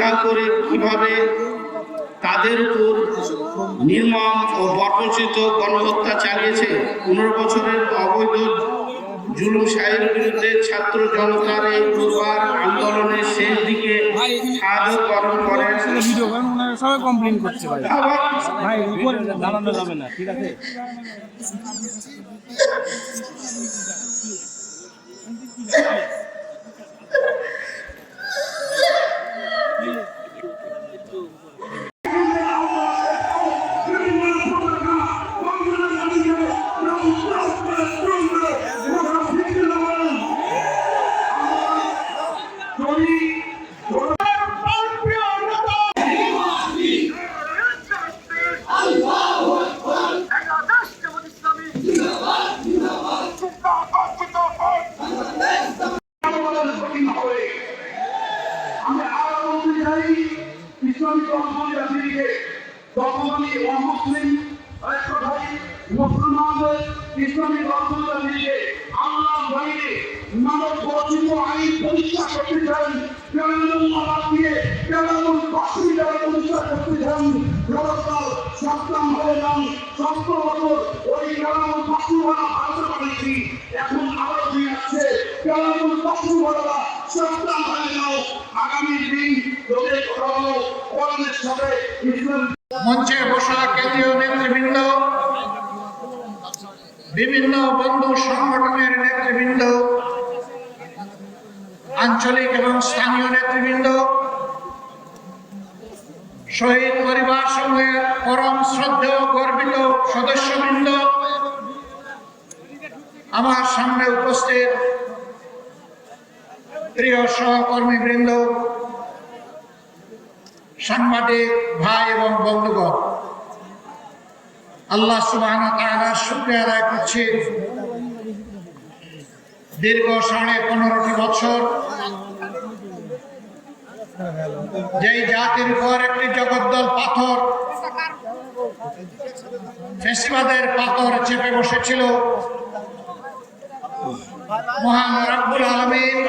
না করে কিভাবে তাদের উপর নির্মম ও বর্বরচিত গণহত্যা চালিয়েছে। 15 বছরের অবৈধ জুলুম শাহের বিরুদ্ধে ছাত্র জনতার এই দুর্বার আন্দোলনের শেষ দিকে শাহাদত বরণ করেন। সবাই কমপ্লেন করছে ভাই উপরে দাঁড়ানো যাবে না, ঠিক আছে? ইসলামী গণতন্ত্রকে আল্লাহ বাইরে মানব বর্জিত আইন প্রতিষ্ঠা করতে চান, কেরামুল্লাহ দিয়ে কেরামুল বাসিদার প্রতিষ্ঠা করতে চান। জনতাল সপ্তাহ হয়ে যান 17 বছর ওই কেরামুল বাসিওয়ালা ভারতে পাঠিয়েছি, এখন আরো দিয়ে আসছে কেরামুল বাসিওয়ালা সপ্তাহ হয়ে যাও। আগামী দিন লোকের কথা হলো কোরআনের সাথে ইসলাম। মঞ্চে বসা কেন্দ্রীয় নেতৃবৃন্দ, বিভিন্ন বন্ধু সংগঠনের নেতৃবৃন্দ, আঞ্চলিক এবং স্থানীয় নেতৃবৃন্দ, শহীদ পরিবার সমূহের পরম শ্রদ্ধেয় গর্বিত সদস্যবৃন্দ, আমার সামনে উপস্থিত প্রিয় সহকর্মীবৃন্দ, সাংবাদিক ভাই এবং বন্ধুগণ, আল্লাহ সুবহানাহু ওয়া তাআলার শুকরিয়া আদায় করছি। দীর্ঘ 15.5 বছর যেই জাতির উপর একটি জগদ্দল পাথর, ফ্যাসিবাদের পাথর চেপে বসেছিল, মহান রব্বুল আলামিন